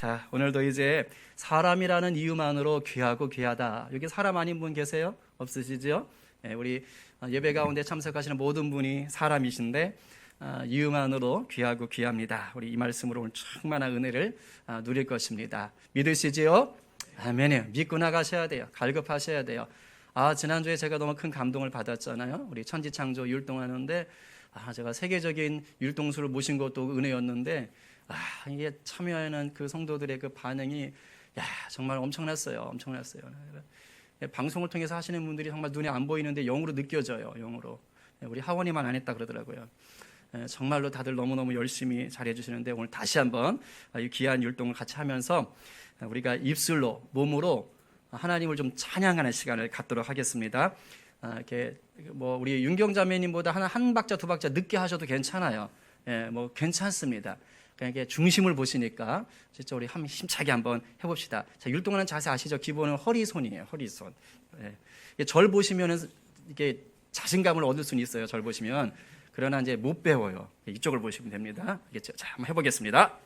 자, 오늘도 이제 사람이라는 이유만으로 귀하고 귀하다. 여기 사람 아닌 분 계세요? 없으시죠? 우리 예배 가운데 참석하시는 모든 분이 사람이신데 이유만으로 귀하고 귀합니다. 우리 이 말씀으로 오늘 충만한 은혜를 누릴 것입니다. 믿으시지요? 아멘이요. 믿고 나가셔야 돼요. 갈급하셔야 돼요. 지난주에 제가 너무 큰 감동을 받았잖아요. 우리 천지창조 율동하는데 제가 세계적인 율동수를 모신 것도 은혜였는데 이게 참여하는 그 성도들의 그 반응이 정말 엄청났어요. 방송을 통해서 하시는 분들이 정말 눈에 안 보이는데 영으로 느껴져요. 영으로. 우리 하원이만 안 했다 그러더라고요. 정말로 다들 너무너무 열심히 잘해 주시는데 오늘 다시 한번 이 귀한 율동을 같이 하면서 우리가 입술로, 몸으로 하나님을 좀 찬양하는 시간을 갖도록 하겠습니다. 이렇게 뭐 우리 윤경 자매님보다 한 박자 두 박자 늦게 하셔도 괜찮아요. 뭐 괜찮습니다. 그냥 이렇게 중심을 보시니까 진짜 우리 힘차게 한번 해봅시다. 자, 율동하는 자세 아시죠? 기본은 허리손이에요. 허리손. 절 보시면은 이게 자신감을 얻을 수는 있어요. 절 보시면. 그러나 이제 못 배워요. 이쪽을 보시면 됩니다. 알겠죠? 자, 한번 해보겠습니다.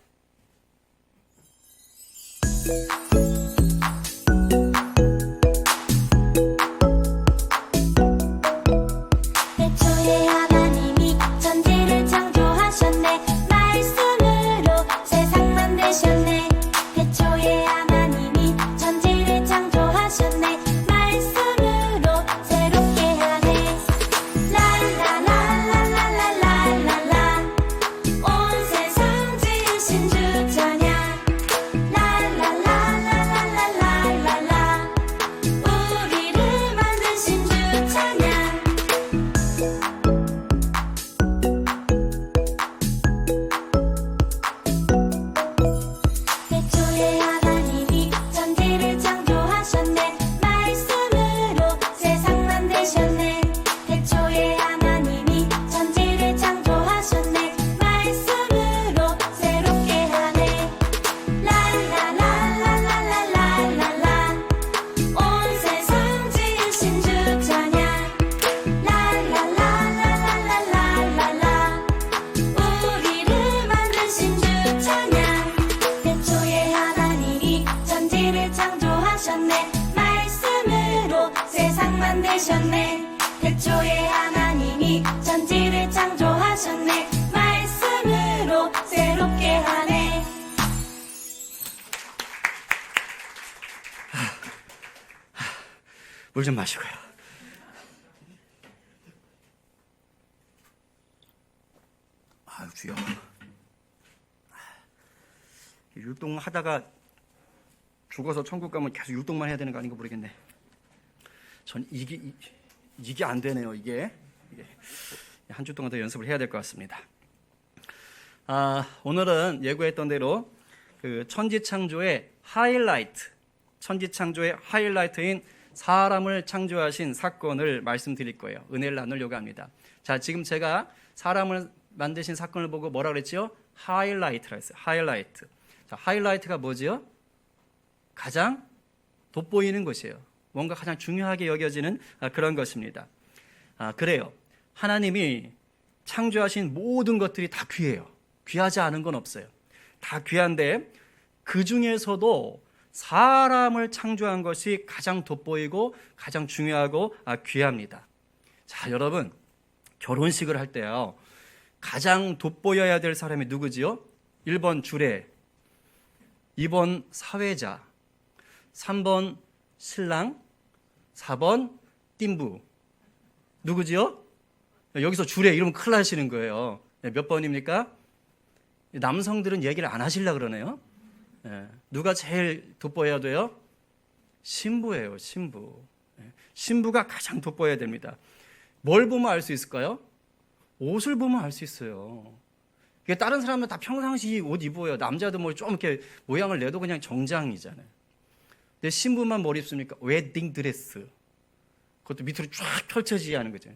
태초에 하나님이 천지를 창조하셨네. 말씀으로 세상 만드셨네. 태초에 하나님이 천지를 창조하셨네. 말씀으로 새롭게 하네. 랄라랄라랄라랄라 온 세상 지으신 주 찬양. 랄라랄라랄라랄라 우리를 만드신 주 찬양. 태초에 하나님이 천지를 창조하셨네. 말씀으로 세상 만드셨네. 태초에 하나님이 천지를 창조하셨네. 말씀으로 새롭게 하네. 랄라랄라랄라랄라 온 세상 지으신 주 찬양. 랄라랄라랄라랄라 우리를 만드신 주 찬양. 태초에 하나님이 천지를 창조하셨네. 말씀으로 세상 만드셨네. 태초에 하나님이 천지를 창조하셨네. 말씀으로 새롭게 하네. 물 좀 마시고요. 주여. 율동 하다가 죽어서 천국 가면 계속 율동만 해야 되는 거 아닌가 모르겠네. 전 이게 안 되네요. 이게 한 주 동안 더 연습을 해야 될 것 같습니다. 오늘은 예고했던 대로 그 천지창조의 하이라이트인 사람을 창조하신 사건을 말씀드릴 거예요. 은혜를 나누려고 합니다. 자, 지금 제가 사람을 만드신 사건을 보고 뭐라 그랬죠? 하이라이트라 했어요. 하이라이트. 자, 하이라이트가 뭐지요? 가장 돋보이는 것이에요. 뭔가 가장 중요하게 여겨지는 그런 것입니다. 그래요. 하나님이 창조하신 모든 것들이 다 귀해요. 귀하지 않은 건 없어요. 다 귀한데 그 중에서도 사람을 창조한 것이 가장 돋보이고 가장 중요하고 귀합니다. 자, 여러분, 결혼식을 할 때요, 가장 돋보여야 될 사람이 누구지요? 1번 주례, 2번 사회자, 3번 신랑, 4번 띵부. 누구지요? 여기서 주례 이러면 큰일 나시는 거예요. 몇 번입니까? 남성들은 얘기를 안 하시려고 그러네요. 누가 제일 돋보여야 돼요? 신부예요. 신부. 신부가 가장 돋보여야 됩니다. 뭘 보면 알 수 있을까요? 옷을 보면 알 수 있어요. 다른 사람은 다 평상시 옷 입어요. 남자도 뭐 좀 이렇게 모양을 내도 그냥 정장이잖아요. 근데 신부만 뭘 입습니까? 웨딩 드레스. 그것도 밑으로 쫙 펼쳐지게 하는 거죠.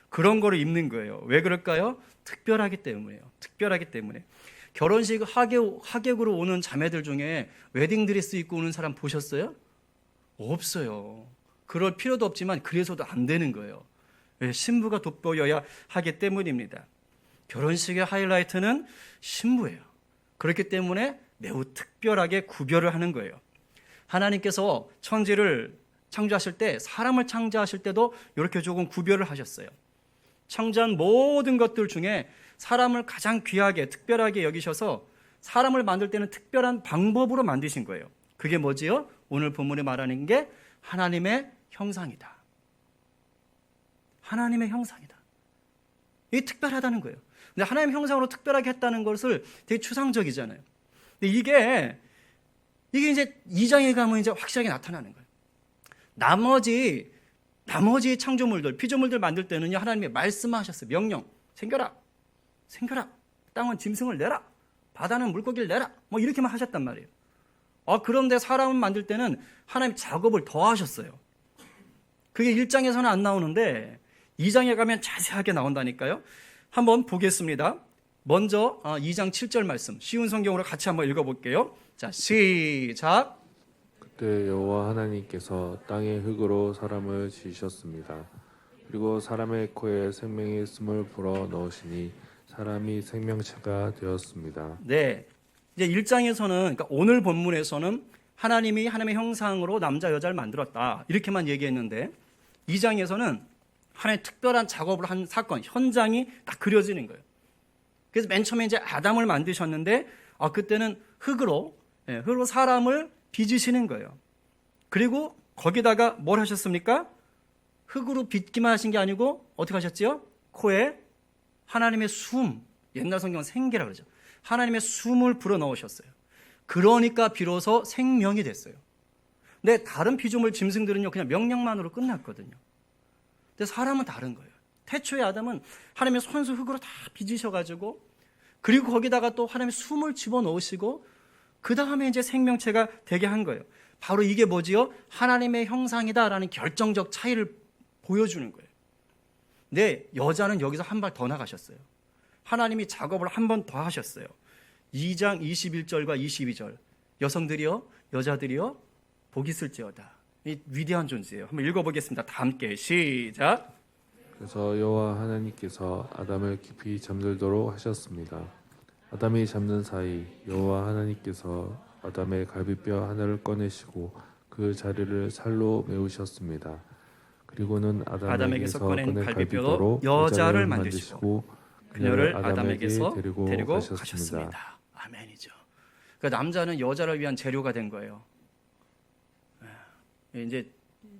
그런 거를 입는 거예요. 왜 그럴까요? 특별하기 때문이에요. 특별하기 때문에. 결혼식 하객으로 오는 자매들 중에 웨딩 드레스 입고 오는 사람 보셨어요? 없어요. 그럴 필요도 없지만 그래서도 안 되는 거예요. 왜? 신부가 돋보여야 하기 때문입니다. 결혼식의 하이라이트는 신부예요. 그렇기 때문에 매우 특별하게 구별을 하는 거예요. 하나님께서 천지를 창조하실 때, 사람을 창조하실 때도 이렇게 조금 구별을 하셨어요. 창조한 모든 것들 중에 사람을 가장 귀하게 특별하게 여기셔서 사람을 만들 때는 특별한 방법으로 만드신 거예요. 그게 뭐지요? 오늘 본문에 말하는 게 하나님의 형상이다. 하나님의 형상이다. 이게 특별하다는 거예요. 근데 하나님의 형상으로 특별하게 했다는 것을 되게 추상적이잖아요. 근데 이게 이제 2장에 가면 이제 확실하게 나타나는 거예요. 나머지 창조물들, 피조물들 만들 때는요, 하나님이 말씀하셨어요. 명령, 생겨라. 땅은 짐승을 내라. 바다는 물고기를 내라. 뭐 이렇게만 하셨단 말이에요. 그런데 사람을 만들 때는 하나님 작업을 더 하셨어요. 그게 1장에서는 안 나오는데 2장에 가면 자세하게 나온다니까요. 한번 보겠습니다. 먼저 2장 7절 말씀, 쉬운 성경으로 같이 한번 읽어볼게요. 자, 시작. 그때 여호와 하나님께서 땅의 흙으로 사람을 지으셨습니다. 그리고 사람의 코에 생명의 숨을 불어 넣으시니 사람이 생명체가 되었습니다. 네, 이제 1장에서는, 그러니까 오늘 본문에서는 하나님이 하나님의 형상으로 남자 여자를 만들었다 이렇게만 얘기했는데 2장에서는 하나님의 특별한 작업을 한 사건, 현장이 딱 그려지는 거예요. 그래서 맨 처음에 이제 아담을 만드셨는데 그때는 흙으로 사람을 빚으시는 거예요. 그리고 거기다가 뭘 하셨습니까? 흙으로 빚기만 하신 게 아니고 어떻게 하셨지요? 코에 하나님의 숨, 옛날 성경은 생기라고 그러죠. 하나님의 숨을 불어넣으셨어요. 그러니까 비로소 생명이 됐어요. 근데 다른 피조물 짐승들은요, 그냥 명령만으로 끝났거든요. 근데 사람은 다른 거예요. 태초의 아담은 하나님의 손수 흙으로 다 빚으셔가지고, 그리고 거기다가 또 하나님의 숨을 집어넣으시고, 그 다음에 이제 생명체가 되게 한 거예요. 바로 이게 뭐지요? 하나님의 형상이다라는 결정적 차이를 보여주는 거예요. 근데 여자는 여기서 한 발 더 나가셨어요. 하나님이 작업을 한 번 더 하셨어요. 2장 21절과 22절. 여성들이요, 여자들이요, 복이 있을지어다. 이 위대한 존재예요. 한번 읽어보겠습니다. 다 함께 시작. 그래서 여호와 하나님께서 아담을 깊이 잠들도록 하셨습니다. 아담이 잠든 사이 여호와 하나님께서 아담의 갈비뼈 하나를 꺼내시고 그 자리를 살로 메우셨습니다. 그리고는 아담에게서 꺼낸 갈비뼈로 여자를 만드시고 그녀를 아담에게서 데리고 가셨습니다. 아멘이죠. 그러니까 남자는 여자를 위한 재료가 된 거예요. 이제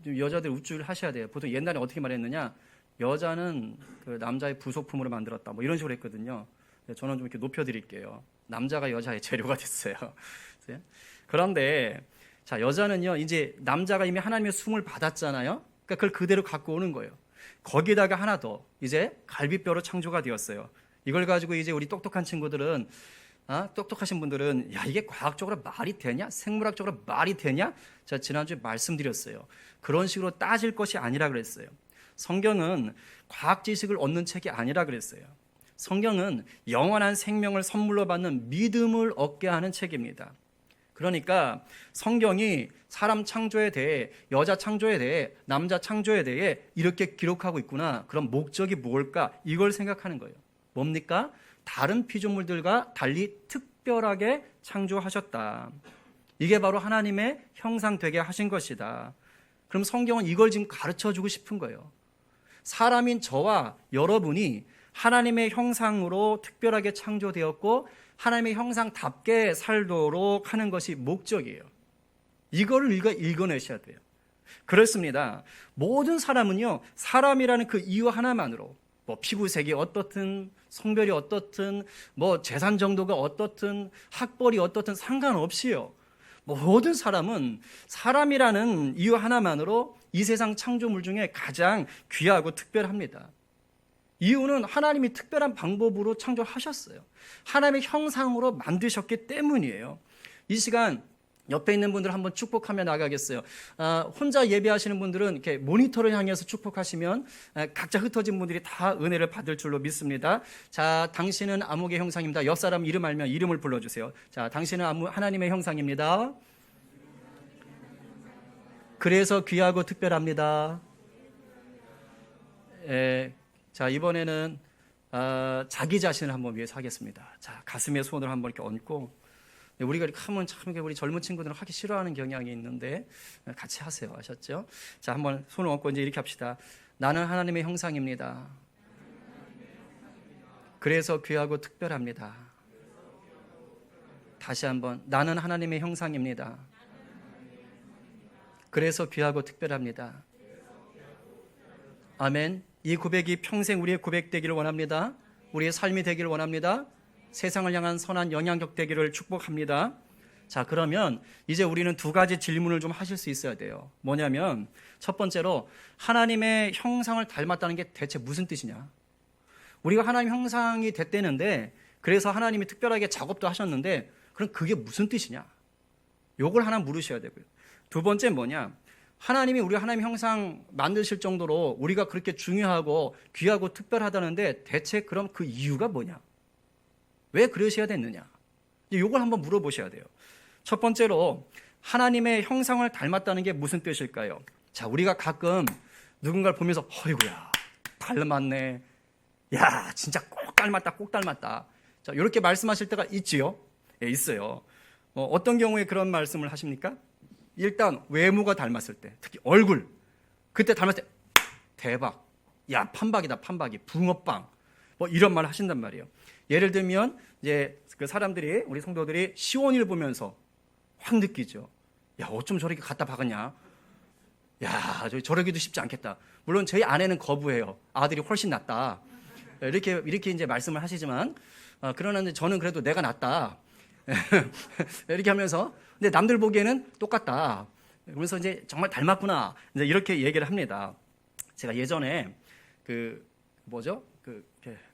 여자들 우쭐 하셔야 돼요. 보통 옛날에 어떻게 말했느냐? 여자는 그 남자의 부속품으로 만들었다. 뭐 이런 식으로 했거든요. 저는 좀 이렇게 높여드릴게요. 남자가 여자의 재료가 됐어요. 그런데 자, 여자는요, 이제 남자가 이미 하나님의 숨을 받았잖아요. 그러니까 그걸 그대로 갖고 오는 거예요. 거기다가 하나 더, 이제 갈비뼈로 창조가 되었어요. 이걸 가지고 이제 우리 똑똑한 친구들은, 똑똑하신 분들은, 야, 이게 과학적으로 말이 되냐? 생물학적으로 말이 되냐? 제가 지난주에 말씀드렸어요. 그런 식으로 따질 것이 아니라 그랬어요. 성경은 과학 지식을 얻는 책이 아니라 그랬어요. 성경은 영원한 생명을 선물로 받는 믿음을 얻게 하는 책입니다. 그러니까 성경이 사람 창조에 대해, 여자 창조에 대해, 남자 창조에 대해 이렇게 기록하고 있구나. 그럼 목적이 뭘까? 이걸 생각하는 거예요. 뭡니까? 다른 피조물들과 달리 특별하게 창조하셨다. 이게 바로 하나님의 형상 되게 하신 것이다. 그럼 성경은 이걸 지금 가르쳐주고 싶은 거예요. 사람인 저와 여러분이 하나님의 형상으로 특별하게 창조되었고 하나님의 형상답게 살도록 하는 것이 목적이에요. 이거를 읽어내셔야 돼요. 그렇습니다. 모든 사람은요, 사람이라는 그 이유 하나만으로, 뭐 피부색이 어떻든, 성별이 어떻든, 뭐 재산 정도가 어떻든, 학벌이 어떻든 상관없이요. 모든 사람은 사람이라는 이유 하나만으로 이 세상 창조물 중에 가장 귀하고 특별합니다. 이유는 하나님이 특별한 방법으로 창조하셨어요. 하나님의 형상으로 만드셨기 때문이에요. 이 시간 옆에 있는 분들 한번 축복하며 나가겠어요. 혼자 예배하시는 분들은 이렇게 모니터를 향해서 축복하시면 각자 흩어진 분들이 다 은혜를 받을 줄로 믿습니다. 자, 당신은 암흑의 형상입니다. 옆 사람 이름 알면 이름을 불러주세요. 자, 당신은 하나님의 형상입니다. 그래서 귀하고 특별합니다. 자, 이번에는 자기 자신을 한번 위해서 하겠습니다. 자, 가슴에 손을 한번 이렇게 얹고 우리가 이렇게 하면 참 이게 우리 젊은 친구들은 하기 싫어하는 경향이 있는데 같이 하세요. 아셨죠? 자, 한번 손을 얹고 이제 이렇게 합시다. 나는 하나님의 형상입니다. 그래서 귀하고 특별합니다. 다시 한번, 나는 하나님의 형상입니다. 그래서 귀하고 특별합니다. 아멘. 이 고백이 평생 우리의 고백 되기를 원합니다. 우리의 삶이 되기를 원합니다. 세상을 향한 선한 영향력 되기를 축복합니다. 자, 그러면 이제 우리는 두 가지 질문을 좀 하실 수 있어야 돼요. 뭐냐면 첫 번째로, 하나님의 형상을 닮았다는 게 대체 무슨 뜻이냐? 우리가 하나님 형상이 됐다는데, 그래서 하나님이 특별하게 작업도 하셨는데, 그럼 그게 무슨 뜻이냐? 요걸 하나 물으셔야 되고요. 두 번째 뭐냐? 하나님이 우리 하나님 형상 만드실 정도로 우리가 그렇게 중요하고 귀하고 특별하다는데 대체 그럼 그 이유가 뭐냐? 왜 그러셔야 됐느냐? 요걸 한번 물어보셔야 돼요. 첫 번째로, 하나님의 형상을 닮았다는 게 무슨 뜻일까요? 자, 우리가 가끔 누군가를 보면서 어이구야 닮았네, 야 진짜 꼭 닮았다, 꼭 닮았다, 자, 이렇게 말씀하실 때가 있지요? 예, 있어요. 어떤 경우에 그런 말씀을 하십니까? 일단 외모가 닮았을 때, 특히 얼굴, 그때 닮았을 때 대박, 야 판박이다, 판박이, 붕어빵, 뭐 이런 말 하신단 말이에요. 예를 들면 이제 그 사람들이, 우리 성도들이 시온이를 보면서 확 느끼죠. 야 어쩜 저렇게 갖다 박았냐, 야 저러기도 쉽지 않겠다. 물론 저희 아내는 거부해요. 아들이 훨씬 낫다, 이렇게 이제 말씀을 하시지만, 그러나 저는 그래도 내가 낫다 이렇게 하면서, 근데 남들 보기에는 똑같다, 그러면서 이제 정말 닮았구나, 이제 이렇게 얘기를 합니다. 제가 예전에 그 뭐죠?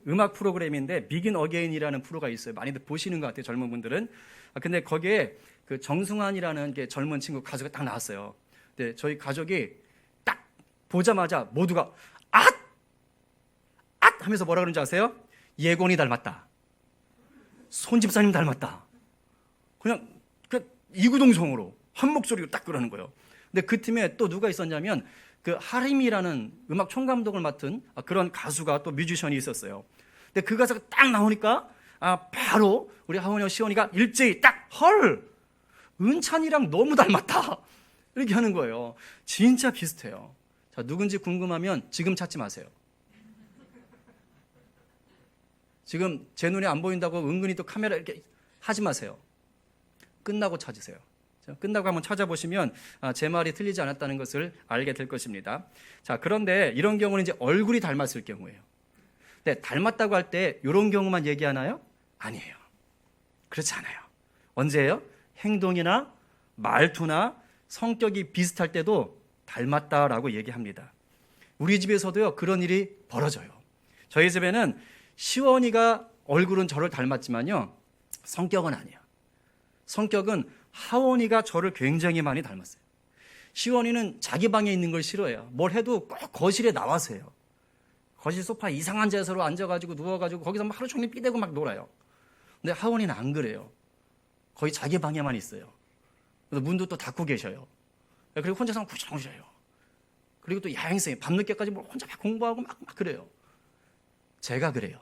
음악 프로그램인데 비긴 어게인이라는 프로가 있어요. 많이들 보시는 것 같아요, 젊은 분들은. 근데 거기에 그 정승환이라는 게 젊은 친구 가수가 딱 나왔어요. 근데 저희 가족이 딱 보자마자 모두가 앗! 앗! 하면서 뭐라 그러는지 아세요? 예곤이 닮았다, 손집사님 닮았다, 그냥 이구동성으로 한 목소리로 딱 그러는 거예요. 근데 그 팀에 또 누가 있었냐면, 그 하림이라는 음악 총감독을 맡은 그런 가수가, 또 뮤지션이 있었어요. 근데 그 가수가 딱 나오니까 바로 우리 하원이와 시원이가 일제히 딱, 헐, 은찬이랑 너무 닮았다, 이렇게 하는 거예요. 진짜 비슷해요. 자, 누군지 궁금하면 지금 찾지 마세요. 지금 제 눈에 안 보인다고 은근히 또 카메라 이렇게 하지 마세요. 끝나고 찾으세요. 끝나고 한번 찾아보시면 제 말이 틀리지 않았다는 것을 알게 될 것입니다. 자, 그런데 이런 경우는 이제 얼굴이 닮았을 경우예요. 근데 닮았다고 할 때 이런 경우만 얘기하나요? 아니에요. 그렇지 않아요. 언제예요? 행동이나 말투나 성격이 비슷할 때도 닮았다라고 얘기합니다. 우리 집에서도요, 그런 일이 벌어져요. 저희 집에는 시원이가 얼굴은 저를 닮았지만요, 성격은 아니에요. 성격은 하원이가 저를 굉장히 많이 닮았어요. 시원이는 자기 방에 있는 걸 싫어해요. 뭘 해도 꼭 거실에 나와서 해요. 거실 소파 이상한 자세로 앉아가지고 누워가지고 거기서 막 하루 종일 삐대고 막 놀아요. 근데 하원이는 안 그래요. 거의 자기 방에만 있어요. 그래서 문도 또 닫고 계셔요. 그리고 혼자서 구시렁구시렁해요. 그리고 또 야행성이 밤늦게까지 뭘 혼자 막 공부하고 막 그래요. 제가 그래요.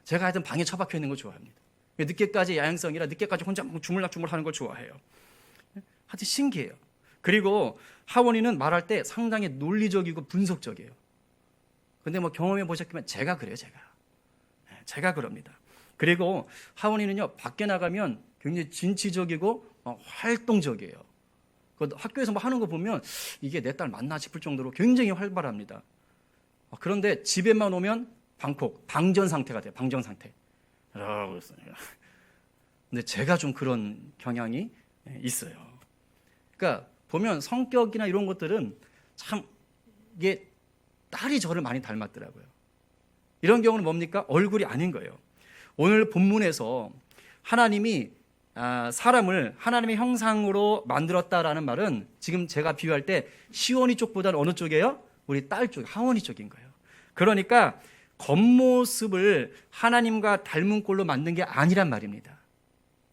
제가 하여튼 방에 처박혀 있는 걸 좋아합니다. 늦게까지 야행성이라 늦게까지 혼자 주물락주물 하는 걸 좋아해요. 하여튼 신기해요. 그리고 하원이는 말할 때 상당히 논리적이고 분석적이에요. 근데 뭐 경험해 보셨지만 제가 그래요, 제가 그럽니다. 그리고 하원이는요, 밖에 나가면 굉장히 진취적이고 활동적이에요. 학교에서 뭐 하는 거 보면 이게 내 딸 맞나 싶을 정도로 굉장히 활발합니다. 그런데 집에만 오면 방전 상태가 돼요. 방전 상태. 근데 제가 좀 그런 경향이 있어요. 그러니까 보면 성격이나 이런 것들은 참, 이게 딸이 저를 많이 닮았더라고요. 이런 경우는 뭡니까? 얼굴이 아닌 거예요. 오늘 본문에서 하나님이 사람을 하나님의 형상으로 만들었다라는 말은 지금 제가 비유할 때 시온이 쪽보다는 어느 쪽이에요? 우리 딸 쪽, 하원이 쪽인 거예요. 그러니까 겉모습을 하나님과 닮은 꼴로 만든 게 아니란 말입니다.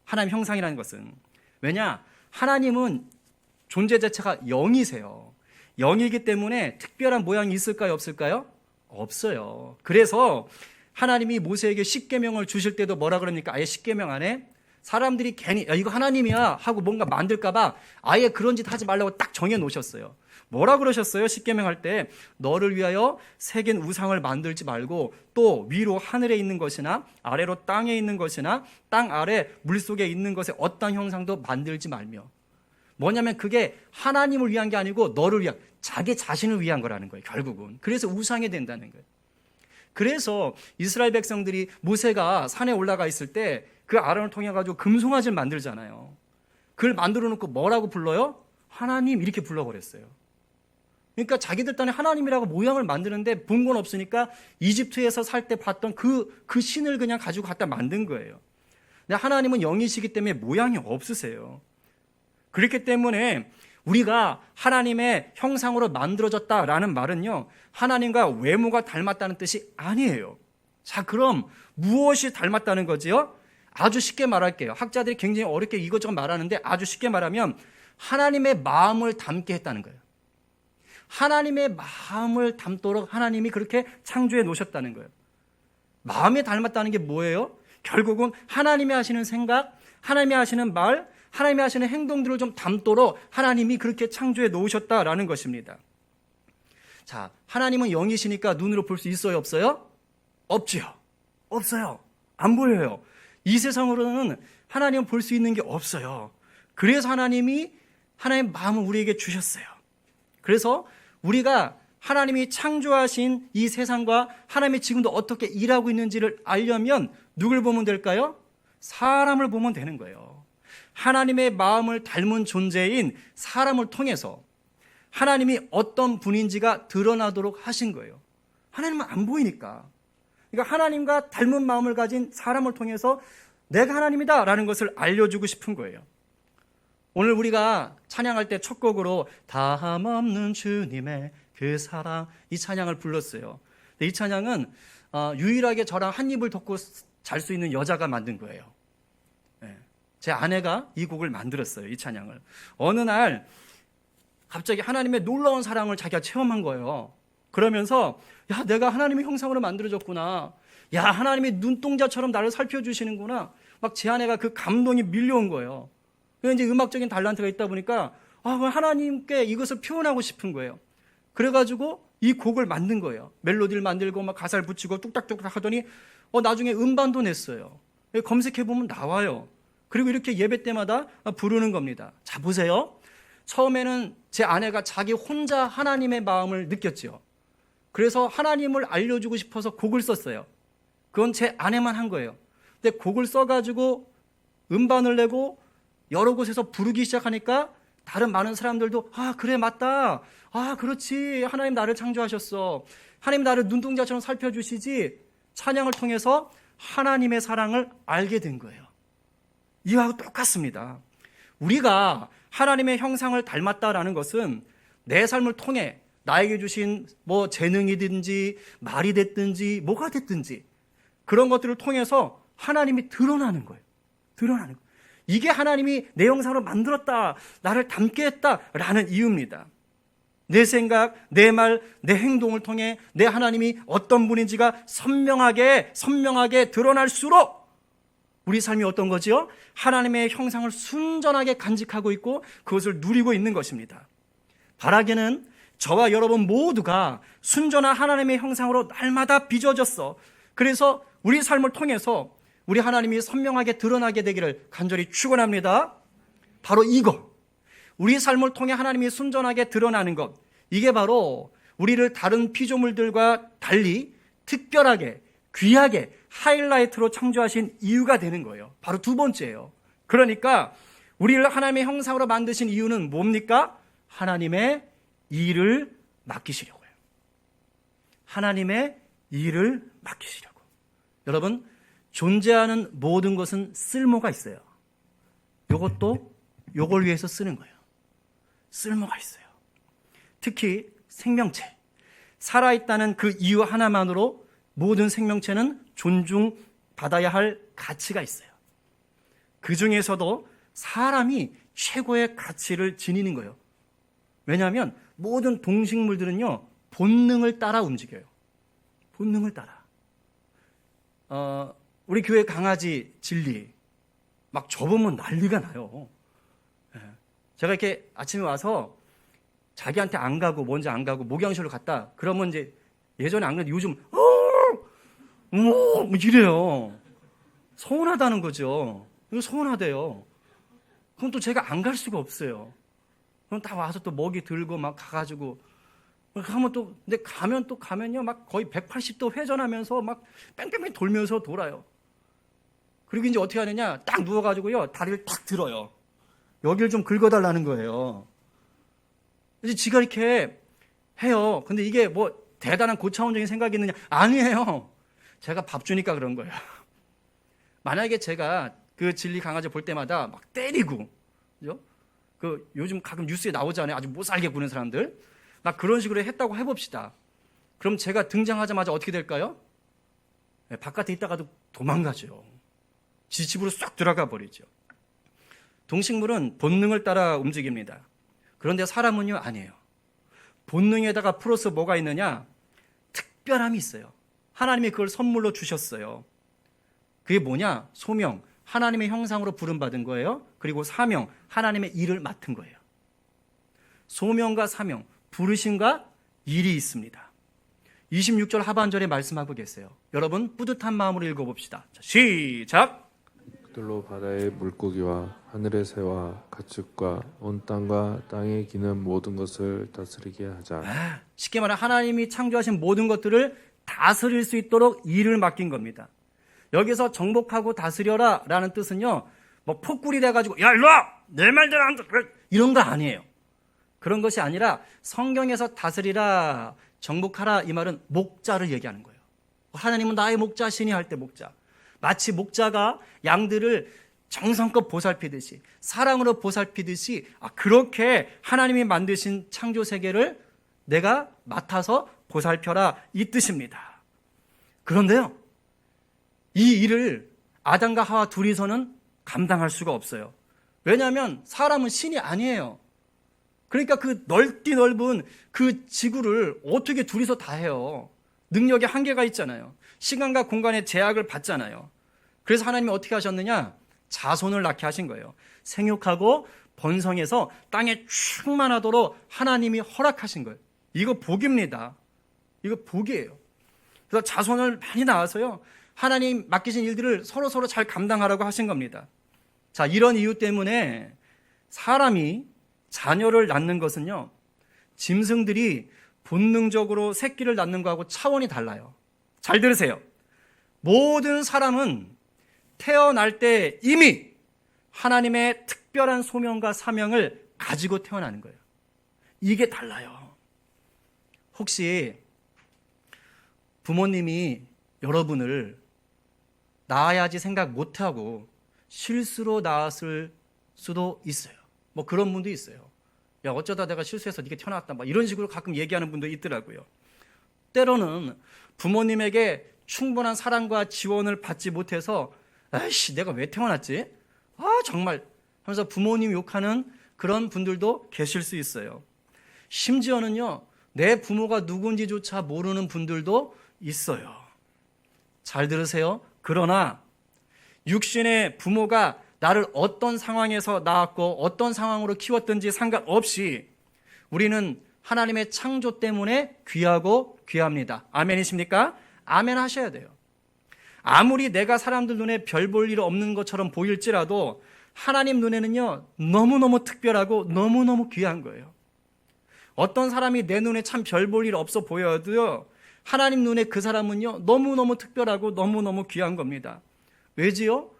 하나님 형상이라는 것은. 왜냐? 하나님은 존재 자체가 영이세요. 영이기 때문에 특별한 모양이 있을까요, 없을까요? 없어요. 그래서 하나님이 모세에게 십계명을 주실 때도 뭐라 그럽니까? 아예 십계명 안에 사람들이 괜히 야, 이거 하나님이야 하고 뭔가 만들까 봐 아예 그런 짓 하지 말라고 딱 정해 놓으셨어요. 뭐라 그러셨어요? 십계명 할 때 너를 위하여 새긴 우상을 만들지 말고 또 위로 하늘에 있는 것이나 아래로 땅에 있는 것이나 땅 아래 물속에 있는 것의 어떤 형상도 만들지 말며. 뭐냐면 그게 하나님을 위한 게 아니고 너를 위한, 자기 자신을 위한 거라는 거예요, 결국은. 그래서 우상이 된다는 거예요. 그래서 이스라엘 백성들이 모세가 산에 올라가 있을 때 그 아론을 통해 가지고 금송아지를 만들잖아요. 그걸 만들어 놓고 뭐라고 불러요? 하나님 이렇게 불러버렸어요. 그러니까 자기들 딴에 하나님이라고 모양을 만드는데 본 건 없으니까 이집트에서 살 때 봤던 그 신을 그냥 가지고 갖다 만든 거예요. 근데 하나님은 영이시기 때문에 모양이 없으세요. 그렇기 때문에 우리가 하나님의 형상으로 만들어졌다라는 말은요, 하나님과 외모가 닮았다는 뜻이 아니에요. 자, 그럼 무엇이 닮았다는 거지요? 아주 쉽게 말할게요. 학자들이 굉장히 어렵게 이것저것 말하는데 아주 쉽게 말하면 하나님의 마음을 닮게 했다는 거예요. 하나님의 마음을 닮도록 하나님이 그렇게 창조해 놓으셨다는 거예요. 마음이 닮았다는 게 뭐예요? 결국은 하나님이 하시는 생각, 하나님이 하시는 말, 하나님이 하시는 행동들을 좀 닮도록 하나님이 그렇게 창조해 놓으셨다라는 것입니다. 자, 하나님은 영이시니까 눈으로 볼 수 있어요, 없어요? 없지요. 없어요. 안 보여요. 이 세상으로는 하나님은 볼 수 있는 게 없어요. 그래서 하나님이 하나님의 마음을 우리에게 주셨어요. 그래서 우리가 하나님이 창조하신 이 세상과 하나님이 지금도 어떻게 일하고 있는지를 알려면 누굴 보면 될까요? 사람을 보면 되는 거예요. 하나님의 마음을 닮은 존재인 사람을 통해서 하나님이 어떤 분인지가 드러나도록 하신 거예요. 하나님은 안 보이니까. 그러니까 하나님과 닮은 마음을 가진 사람을 통해서 내가 하나님이다라는 것을 알려주고 싶은 거예요. 오늘 우리가 찬양할 때 첫 곡으로 다함없는 주님의 그 사랑, 이 찬양을 불렀어요. 이 찬양은 유일하게 저랑 한 입을 덮고 잘 수 있는 여자가 만든 거예요. 제 아내가 이 곡을 만들었어요, 이 찬양을. 어느 날 갑자기 하나님의 놀라운 사랑을 자기가 체험한 거예요. 그러면서 야, 내가 하나님의 형상으로 만들어졌구나. 야, 하나님이 눈동자처럼 나를 살펴주시는구나. 막 제 아내가 그 감동이 밀려온 거예요. 그래서 이제 음악적인 달란트가 있다 보니까 하나님께 이것을 표현하고 싶은 거예요. 그래가지고 이 곡을 만든 거예요. 멜로디를 만들고 막 가사를 붙이고 뚝딱뚝딱 하더니 나중에 음반도 냈어요. 검색해보면 나와요. 그리고 이렇게 예배 때마다 부르는 겁니다. 자, 보세요. 처음에는 제 아내가 자기 혼자 하나님의 마음을 느꼈죠. 그래서 하나님을 알려주고 싶어서 곡을 썼어요. 그건 제 아내만 한 거예요. 근데 곡을 써가지고 음반을 내고 여러 곳에서 부르기 시작하니까 다른 많은 사람들도 그래 맞다. 그렇지. 하나님 나를 창조하셨어. 하나님 나를 눈동자처럼 살펴주시지. 찬양을 통해서 하나님의 사랑을 알게 된 거예요. 이와하고 똑같습니다. 우리가 하나님의 형상을 닮았다라는 것은 내 삶을 통해 나에게 주신 재능이든지 말이 됐든지 뭐가 됐든지 그런 것들을 통해서 하나님이 드러나는 거예요. 드러나는 거예요. 이게 하나님이 내 형상으로 만들었다, 나를 닮게 했다라는 이유입니다. 내 생각, 내 말, 내 행동을 통해 내 하나님이 어떤 분인지가 선명하게 드러날수록 우리 삶이 어떤 거지요? 하나님의 형상을 순전하게 간직하고 있고 그것을 누리고 있는 것입니다. 바라기는 저와 여러분 모두가 순전한 하나님의 형상으로 날마다 빚어졌어. 그래서 우리 삶을 통해서 우리 하나님이 선명하게 드러나게 되기를 간절히 축원합니다. 바로 이거, 우리 삶을 통해 하나님이 순전하게 드러나는 것, 이게 바로 우리를 다른 피조물들과 달리 특별하게, 귀하게 하이라이트로 창조하신 이유가 되는 거예요. 바로 두 번째예요. 그러니까 우리를 하나님의 형상으로 만드신 이유는 뭡니까? 하나님의 일을 맡기시려고요. 하나님의 일을 맡기시려고. 여러분, 존재하는 모든 것은 쓸모가 있어요. 이것도 이걸 위해서 쓰는 거예요. 쓸모가 있어요. 특히 생명체, 살아있다는 그 이유 하나만으로 모든 생명체는 존중받아야 할 가치가 있어요. 그 중에서도 사람이 최고의 가치를 지니는 거예요. 왜냐하면 모든 동식물들은요, 본능을 따라 움직여요. 본능을 따라. 우리 교회 강아지 진리, 막 접으면 난리가 나요. 예. 제가 이렇게 아침에 와서 자기한테 안 가고 먼저 안 가고 목욕실로 갔다 그러면 이제 예전에 안 그래도 요즘 뭐 이래요. 서운하다는 거죠. 이거 서운하대요. 그럼 또 제가 안 갈 수가 없어요. 그럼 다 와서 또 먹이 들고 막 가가지고 가면 또 근데 가면요 막 거의 180도 회전하면서 막 뺑뺑뺑 돌면서 돌아요. 그리고 이제 어떻게 하느냐 딱 누워가지고요 다리를 탁 들어요. 여기를 좀 긁어달라는 거예요. 이제 지가 이렇게 해요. 근데 이게 뭐 대단한 고차원적인 생각이 있느냐? 아니에요. 제가 밥 주니까 그런 거예요. 만약에 제가 그 진리 강아지 볼 때마다 막 때리고, 그죠? 그 요즘 가끔 뉴스에 나오잖아요. 아주 못 살게 구는 사람들. 막 그런 식으로 했다고 해봅시다. 그럼 제가 등장하자마자 어떻게 될까요? 네, 바깥에 있다가도 도망가죠. 지 집으로 쏙 들어가 버리죠. 동식물은 본능을 따라 움직입니다. 그런데 사람은요, 아니에요. 본능에다가 플러스 뭐가 있느냐? 특별함이 있어요. 하나님이 그걸 선물로 주셨어요. 그게 뭐냐? 소명, 하나님의 형상으로 부름받은 거예요. 그리고 사명, 하나님의 일을 맡은 거예요. 소명과 사명, 부르심과 일이 있습니다. 26절 하반절에 말씀하고 계세요. 여러분 뿌듯한 마음으로 읽어봅시다. 자, 시작! 그들로 바다의 물고기와 하늘의 새와 가축과 온 땅과 땅에 기는 모든 것을 다스리게 하자. 쉽게 말해 하나님이 창조하신 모든 것들을 다스릴 수 있도록 일을 맡긴 겁니다. 여기서 정복하고 다스려라 라는 뜻은요, 뭐 폭군이 돼가지고 야 일로와 내 말대로 안 돼 이런 거 아니에요. 그런 것이 아니라 성경에서 다스리라 정복하라 이 말은 목자를 얘기하는 거예요. 하나님은 나의 목자시니 할 때 목자, 마치 목자가 양들을 정성껏 보살피듯이 사랑으로 보살피듯이 그렇게 하나님이 만드신 창조 세계를 내가 맡아서 보살펴라 이 뜻입니다. 그런데요, 이 일을 아담과 하와 둘이서는 감당할 수가 없어요. 왜냐하면 사람은 신이 아니에요. 그러니까 그 넓은 그 지구를 어떻게 둘이서 다 해요? 능력에 한계가 있잖아요. 시간과 공간의 제약을 받잖아요. 그래서 하나님이 어떻게 하셨느냐? 자손을 낳게 하신 거예요. 생육하고 번성해서 땅에 충만하도록 하나님이 허락하신 거예요. 이거 복입니다. 이거 복이에요. 그래서 자손을 많이 낳아서요, 하나님 맡기신 일들을 서로 잘 감당하라고 하신 겁니다. 자, 이런 이유 때문에 사람이 자녀를 낳는 것은요, 짐승들이 본능적으로 새끼를 낳는 거하고 차원이 달라요. 잘 들으세요. 모든 사람은 태어날 때 이미 하나님의 특별한 소명과 사명을 가지고 태어나는 거예요. 이게 달라요. 혹시 부모님이 여러분을 낳아야지 생각 못하고 실수로 낳았을 수도 있어요. 뭐 그런 분도 있어요. 야, 어쩌다 내가 실수해서 네가 태어났다, 막 이런 식으로 가끔 얘기하는 분도 있더라고요. 때로는 부모님에게 충분한 사랑과 지원을 받지 못해서 아이씨 내가 왜 태어났지? 정말 하면서 부모님 욕하는 그런 분들도 계실 수 있어요. 심지어는요, 내 부모가 누군지조차 모르는 분들도 있어요. 잘 들으세요. 그러나 육신의 부모가 나를 어떤 상황에서 낳았고 어떤 상황으로 키웠든지 상관없이 우리는 하나님의 창조 때문에 귀하고 귀합니다. 아멘이십니까? 아멘 하셔야 돼요. 아무리 내가 사람들 눈에 별 볼 일 없는 것처럼 보일지라도 하나님 눈에는요, 너무너무 특별하고 너무너무 귀한 거예요. 어떤 사람이 내 눈에 참 별 볼 일 없어 보여도요, 하나님 눈에 그 사람은요, 너무너무 특별하고 너무너무 귀한 겁니다. 왜지요?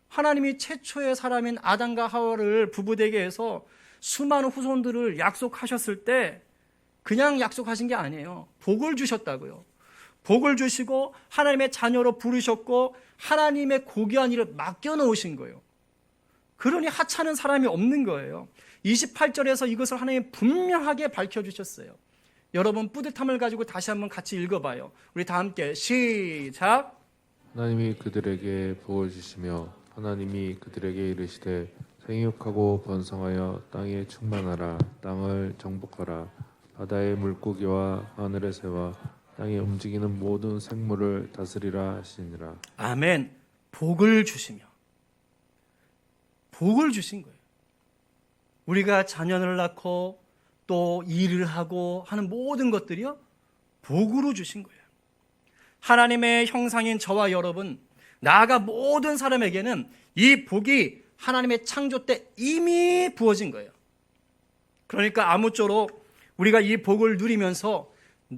하나님이 최초의 사람인 아담과 하와를 부부되게 해서 수많은 후손들을 약속하셨을 때 그냥 약속하신 게 아니에요. 복을 주셨다고요. 복을 주시고 하나님의 자녀로 부르셨고 하나님의 고귀한 일을 맡겨놓으신 거예요. 그러니 하찮은 사람이 없는 거예요. 28절에서 이것을 하나님이 분명하게 밝혀주셨어요. 여러분 뿌듯함을 가지고 다시 한번 같이 읽어봐요. 우리 다 함께 시작. 하나님이 그들에게 복을 주시며 하나님이 그들에게 이르시되 생육하고 번성하여 땅에 충만하라. 땅을 정복하라. 바다의 물고기와 하늘의 새와 땅에 움직이는 모든 생물을 다스리라 하시니라. 아멘. 복을 주시며 복을 주신 거예요. 우리가 자녀를 낳고 또 일을 하고 하는 모든 것들이요, 복으로 주신 거예요. 하나님의 형상인 저와 여러분, 나아가 모든 사람에게는 이 복이 하나님의 창조 때 이미 부어진 거예요. 그러니까 아무쪼록 우리가 이 복을 누리면서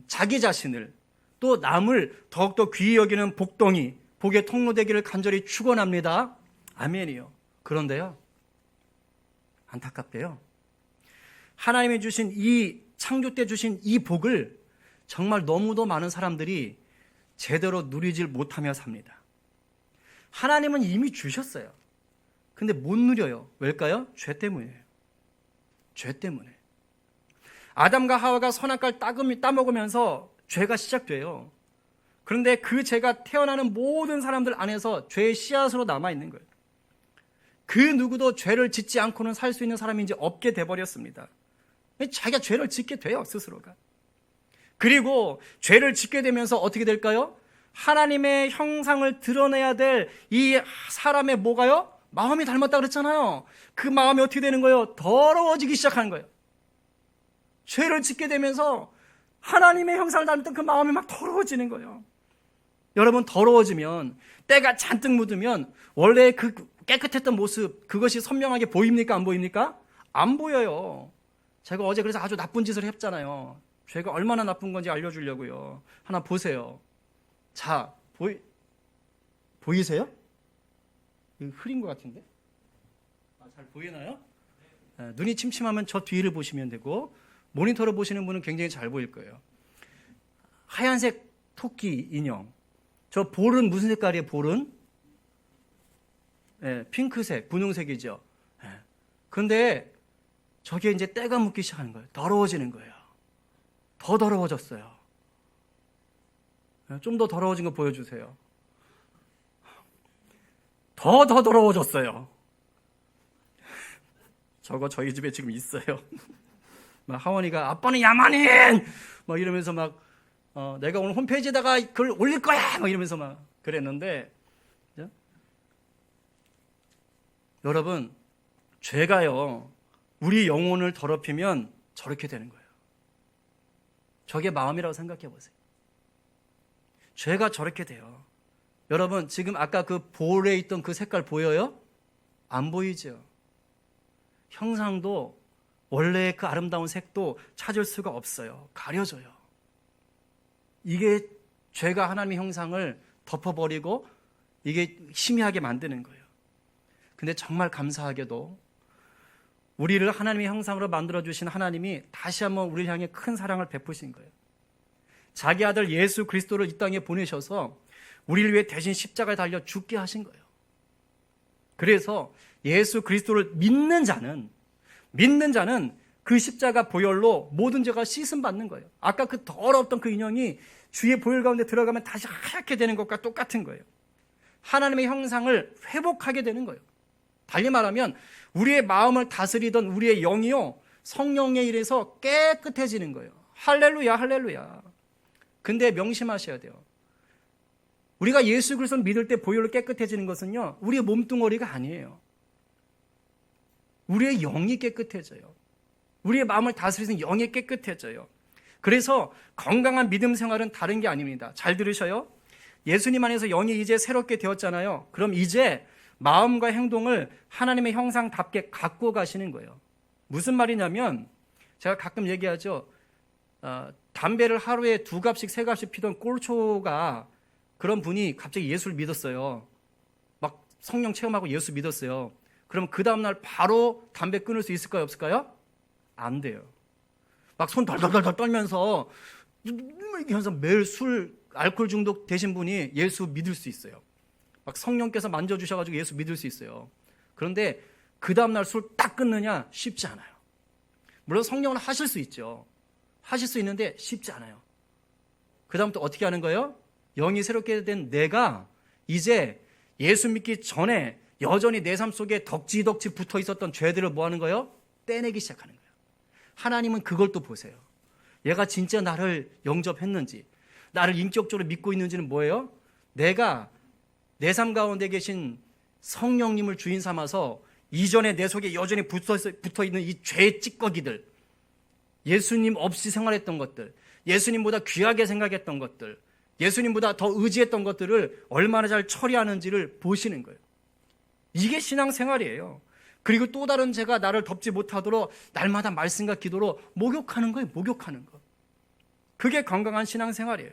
자기 자신을 또 남을 더욱더 귀히 여기는 복덩이, 복의 통로 되기를 간절히 축원합니다. 아멘이요. 그런데요, 안타깝대요. 하나님이 주신 이 창조 때 주신 이 복을 정말 너무도 많은 사람들이 제대로 누리질 못하며 삽니다. 하나님은 이미 주셨어요. 근데 못 누려요. 왜일까요? 죄 때문이에요. 죄 때문에. 아담과 하와가 선악과를 따먹으면서 죄가 시작돼요. 그런데 그 죄가 태어나는 모든 사람들 안에서 죄의 씨앗으로 남아있는 거예요. 그 누구도 죄를 짓지 않고는 살 수 있는 사람이 이제 없게 돼버렸습니다. 자기가 죄를 짓게 돼요, 스스로가. 그리고 죄를 짓게 되면서 어떻게 될까요? 하나님의 형상을 드러내야 될 이 사람의 뭐가요? 마음이 닮았다 그랬잖아요. 그 마음이 어떻게 되는 거예요? 더러워지기 시작하는 거예요. 죄를 짓게 되면서 하나님의 형상을 닮았던 그 마음이 막 더러워지는 거예요. 여러분, 더러워지면, 때가 잔뜩 묻으면 원래 그 깨끗했던 모습, 그것이 선명하게 보입니까? 안 보입니까? 안 보여요. 제가 어제 그래서 아주 나쁜 짓을 했잖아요. 죄가 얼마나 나쁜 건지 알려주려고요. 하나 보세요. 자, 보이세요? 이거 흐린 것 같은데? 잘 보이나요? 눈이 침침하면 저 뒤를 보시면 되고, 모니터로 보시는 분은 굉장히 잘 보일 거예요. 하얀색 토끼 인형. 저 볼은 무슨 색깔이에요? 볼은? 핑크색, 분홍색이죠. 그런데 저게 이제 때가 묻기 시작하는 거예요. 더러워지는 거예요. 더 더러워졌어요. 좀 더 더러워진 거 보여주세요. 더 더러워졌어요. 저거 저희 집에 지금 있어요. 막 하원이가 아빠는 야만인! 막 이러면서 막 내가 오늘 홈페이지에다가 글 올릴 거야! 막 이러면서 막 그랬는데, 그죠? 여러분, 죄가요, 우리 영혼을 더럽히면 저렇게 되는 거예요. 저게 마음이라고 생각해 보세요. 죄가 저렇게 돼요. 여러분, 지금 아까 그 볼에 있던 그 색깔 보여요? 안 보이죠? 형상도 원래 그 아름다운 색도 찾을 수가 없어요. 가려져요. 이게 죄가 하나님의 형상을 덮어버리고 이게 희미하게 만드는 거예요. 근데 정말 감사하게도 우리를 하나님의 형상으로 만들어주신 하나님이 다시 한번 우리를 향해 큰 사랑을 베푸신 거예요. 자기 아들 예수 그리스도를 이 땅에 보내셔서 우리를 위해 대신 십자가에 달려 죽게 하신 거예요. 그래서 예수 그리스도를 믿는 자는 그 십자가 보혈로 모든 죄가 씻음 받는 거예요. 아까 그 더러웠던 그 인형이 주의 보혈 가운데 들어가면 다시 하얗게 되는 것과 똑같은 거예요. 하나님의 형상을 회복하게 되는 거예요. 달리 말하면 우리의 마음을 다스리던 우리의 영이요, 성령에 의해서 깨끗해지는 거예요. 할렐루야, 할렐루야. 근데 명심하셔야 돼요. 우리가 예수 그리스도를 믿을 때 보혈로 깨끗해지는 것은요, 우리의 몸뚱어리가 아니에요. 우리의 영이 깨끗해져요. 우리의 마음을 다스리는 영이 깨끗해져요. 그래서 건강한 믿음 생활은 다른 게 아닙니다. 잘 들으셔요. 예수님 안에서 영이 이제 새롭게 되었잖아요. 그럼 이제 마음과 행동을 하나님의 형상답게 갖고 가시는 거예요. 무슨 말이냐면, 제가 가끔 얘기하죠. 담배를 하루에 2갑씩 3갑씩 피던 꼴초가, 그런 분이 갑자기 예수를 믿었어요. 막 성령 체험하고 예수 믿었어요. 그럼 그 다음날 바로 담배 끊을 수 있을까요? 없을까요? 안 돼요. 막 손 덜덜덜 떨면서 이렇게 하면서 매일 술, 알코올 중독 되신 분이 예수 믿을 수 있어요. 막 성령께서 만져주셔가지고 예수 믿을 수 있어요. 그런데 그 다음날 술 딱 끊느냐? 쉽지 않아요. 물론 성령은 하실 수 있죠. 하실 수 있는데 쉽지 않아요. 그 다음부터 어떻게 하는 거예요? 영이 새롭게 된 내가 이제 예수 믿기 전에 여전히 내 삶 속에 덕지덕지 붙어 있었던 죄들을 뭐 하는 거예요? 떼내기 시작하는 거예요. 하나님은 그걸 또 보세요. 얘가 진짜 나를 영접했는지, 나를 인격적으로 믿고 있는지는 뭐예요? 내가 내 삶 가운데 계신 성령님을 주인 삼아서 이전에 내 속에 여전히 붙어있는 이 죄의 찌꺼기들, 예수님 없이 생활했던 것들, 예수님보다 귀하게 생각했던 것들, 예수님보다 더 의지했던 것들을 얼마나 잘 처리하는지를 보시는 거예요. 이게 신앙생활이에요. 그리고 또 다른 죄가 나를 덮지 못하도록 날마다 말씀과 기도로 목욕하는 거예요. 목욕하는 거. 그게 건강한 신앙생활이에요.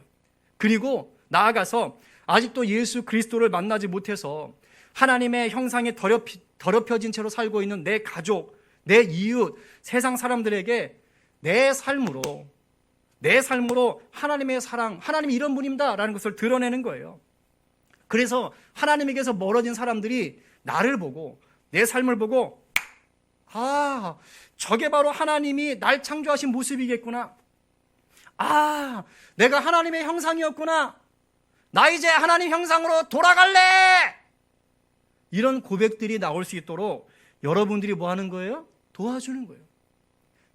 그리고 나아가서 아직도 예수 그리스도를 만나지 못해서 하나님의 형상에 더럽혀진 채로 살고 있는 내 가족, 내 이웃, 세상 사람들에게 내 삶으로 하나님의 사랑, 하나님이 이런 분입니다라는 것을 드러내는 거예요. 그래서 하나님에게서 멀어진 사람들이 나를 보고 내 삶을 보고 아, 저게 바로 하나님이 날 창조하신 모습이겠구나. 아, 내가 하나님의 형상이었구나. 나 이제 하나님 형상으로 돌아갈래. 이런 고백들이 나올 수 있도록 여러분들이 뭐 하는 거예요? 도와주는 거예요.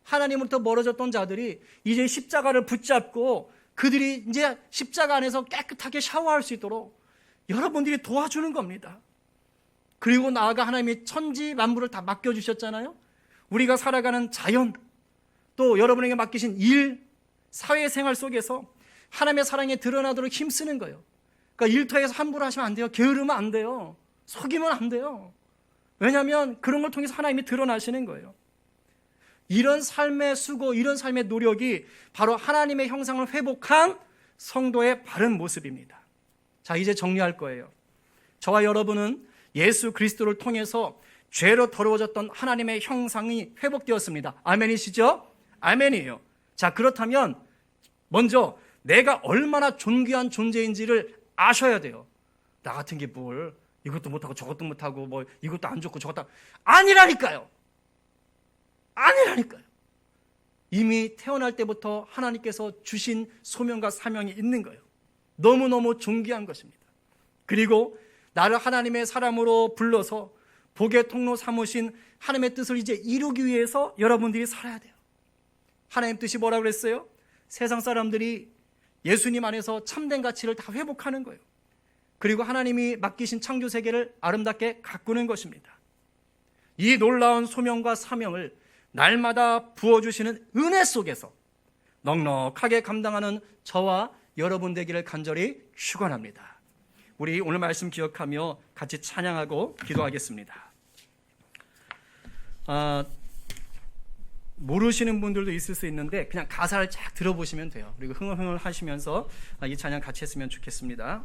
하나님으로부터 멀어졌던 자들이 이제 십자가를 붙잡고 그들이 이제 십자가 안에서 깨끗하게 샤워할 수 있도록 여러분들이 도와주는 겁니다. 그리고 나아가 하나님이 천지 만물을 다 맡겨주셨잖아요. 우리가 살아가는 자연, 또 여러분에게 맡기신 일, 사회생활 속에서 하나님의 사랑이 드러나도록 힘쓰는 거예요. 그러니까 일터에서 함부로 하시면 안 돼요. 게으르면 안 돼요. 속이면 안 돼요. 왜냐하면 그런 걸 통해서 하나님이 드러나시는 거예요. 이런 삶의 수고, 이런 삶의 노력이 바로 하나님의 형상을 회복한 성도의 바른 모습입니다. 자, 이제 정리할 거예요. 저와 여러분은 예수 그리스도를 통해서 죄로 더러워졌던 하나님의 형상이 회복되었습니다. 아멘이시죠? 아멘이에요. 자, 그렇다면 먼저 내가 얼마나 존귀한 존재인지를 아셔야 돼요. 나 같은 게 뭘 이것도 못하고 저것도 못하고 뭐 이것도 안 좋고 저것도 아니라니까요. 아니라니까요. 이미 태어날 때부터 하나님께서 주신 소명과 사명이 있는 거예요. 너무너무 존귀한 것입니다. 그리고 나를 하나님의 사람으로 불러서 복의 통로 삼으신 하나님의 뜻을 이제 이루기 위해서 여러분들이 살아야 돼요. 하나님 뜻이 뭐라고 그랬어요? 세상 사람들이 예수님 안에서 참된 가치를 다 회복하는 거예요. 그리고 하나님이 맡기신 창조 세계를 아름답게 가꾸는 것입니다. 이 놀라운 소명과 사명을 날마다 부어주시는 은혜 속에서 넉넉하게 감당하는 저와 여러분 되기를 간절히 축원합니다. 우리 오늘 말씀 기억하며 같이 찬양하고 기도하겠습니다. 모르시는 분들도 있을 수 있는데 그냥 가사를 쫙 들어보시면 돼요. 그리고 흥얼흥얼 하시면서 이 찬양 같이 했으면 좋겠습니다.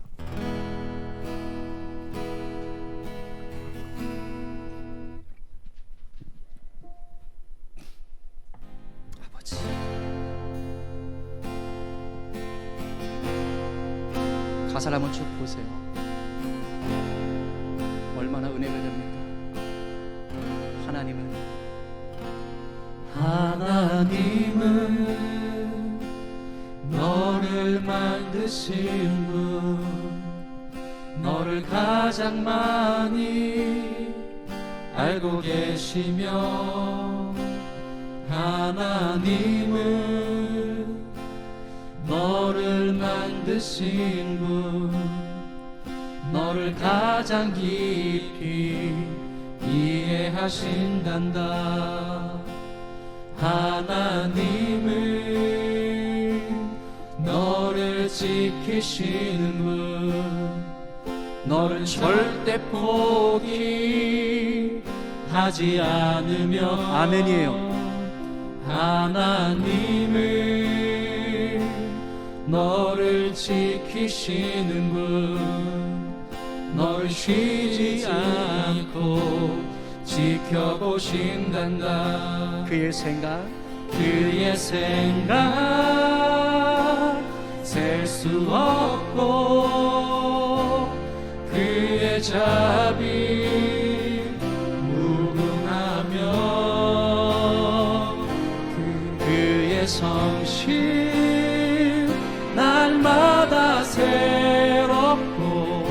아버지, 가사를 한번 쭉 보세요. 얼마나 은혜가 됩니까? 하나님은 너를 만드신 분, 너를 가장 많이 알고 계시며, 하나님은 너를 만드신 분, 너를 가장 깊이 이해하신단다. 하나님은 너를 지키시는 분, 너를 절대 포기하지 않으며. 아멘이에요. 하나님은 너를 지키시는 분, 너를 쉬지 않고 지켜보신단다. 그의 생각 셀 수 없고, 그의 자비 무궁하며, 그의 성실 날마다 새롭고,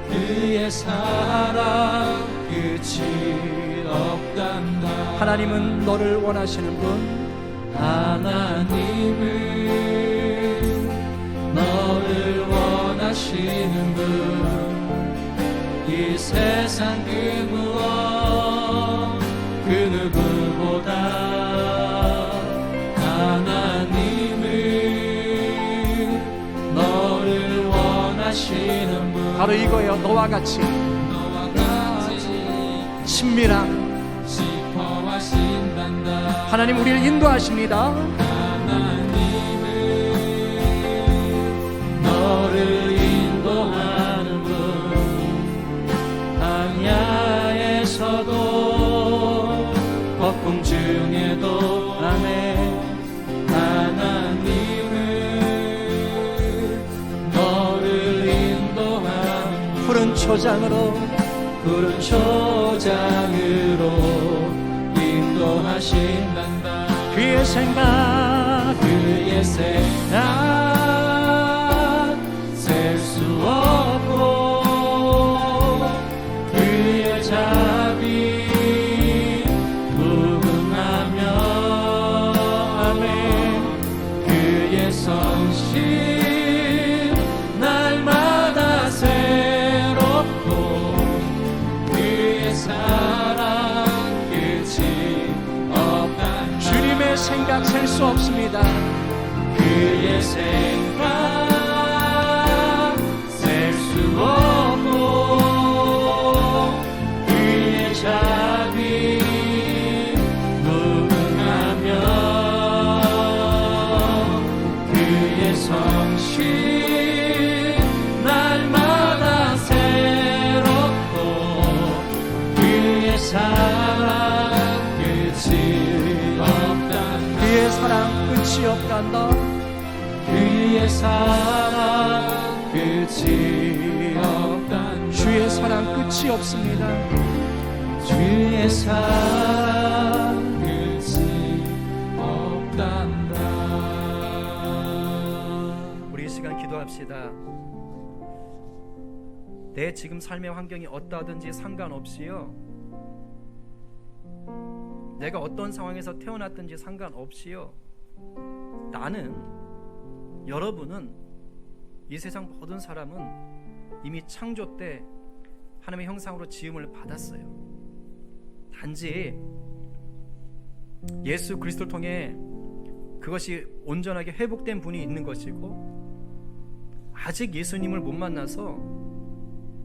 그의 사랑 끝이 없단다. 하나님은 너를 원하시는 분, 하나님은 너를 원하시는 분, 이 세상 그 무엇 바로 이거예요. 너와 같이 친밀한 싶어하신단다. 하나님 우리를 인도하십니다. 너를 인도하는 분 광야에서도 폭풍 중에도 아멘 하나님은 너를 인도하는 푸른 초장으로 푸른 초장으로 인도하신단다. 그의 생각 그의 생각 셀 수 없고 그의 자비 무궁하며 아멘 그의 성실 날마다 새롭고 그의 사랑 끝이 없단 주님의 생각 셀 수 없습니다. 그의 생각 셀 수 없고 그의 자비 무궁하며 그의 성실 날마다 새롭고 그의 사랑 끝이 없단 그의 사랑 끝이 없단다. 그의 사랑 끝이 없단 주의 사랑 끝이 없습니다. 주의 사랑 끝이 없단다. 우리 이 시간 기도합시다. 내 지금 삶의 환경이 어떠하든지 상관없이요, 내가 어떤 상황에서 태어났든지 상관없이요, 나는, 여러분은, 이 세상 모든 사람은 이미 창조 때 하나님의 형상으로 지음을 받았어요. 단지 예수 그리스도를 통해 그것이 온전하게 회복된 분이 있는 것이고, 아직 예수님을 못 만나서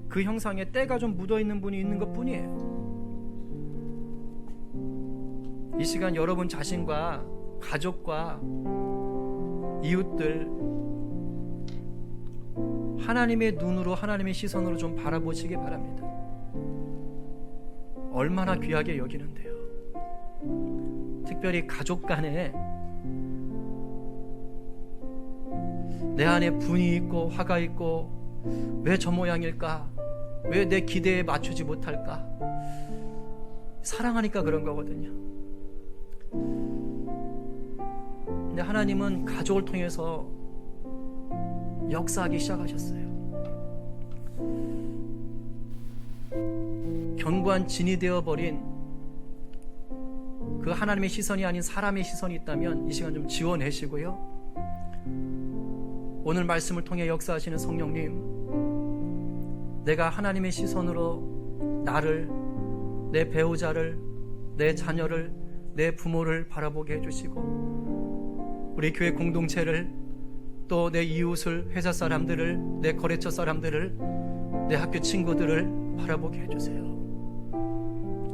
그 형상에 때가 좀 묻어있는 분이 있는 것뿐이에요. 이 시간 여러분 자신과 가족과 이웃들 하나님의 눈으로, 하나님의 시선으로 좀 바라보시기 바랍니다. 얼마나 귀하게 여기는데요. 특별히 가족 간에 내 안에 분이 있고 화가 있고, 왜 저 모양일까? 왜 내 기대에 맞추지 못할까? 사랑하니까 그런 거거든요. 근데 하나님은 가족을 통해서 역사하기 시작하셨어요. 견고한 진이 되어버린 그 하나님의 시선이 아닌 사람의 시선이 있다면 이 시간 좀 지워내시고요, 오늘 말씀을 통해 역사하시는 성령님, 내가 하나님의 시선으로 나를, 내 배우자를, 내 자녀를, 내 부모를 바라보게 해주시고, 우리 교회 공동체를, 또 내 이웃을, 회사 사람들을, 내 거래처 사람들을, 내 학교 친구들을 바라보게 해주세요.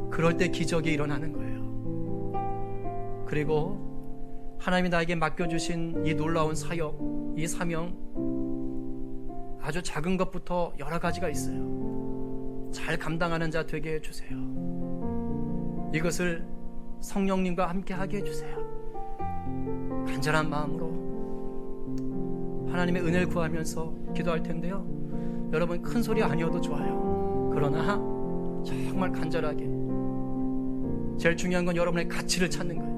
그럴 때 기적이 일어나는 거예요. 그리고 하나님이 나에게 맡겨주신 이 놀라운 사역, 이 사명, 아주 작은 것부터 여러 가지가 있어요. 잘 감당하는 자 되게 해주세요. 이것을 성령님과 함께 하게 해주세요. 간절한 마음으로 하나님의 은혜를 구하면서 기도할 텐데요, 여러분 큰 소리 아니어도 좋아요. 그러나 정말 간절하게, 제일 중요한 건 여러분의 가치를 찾는 거예요.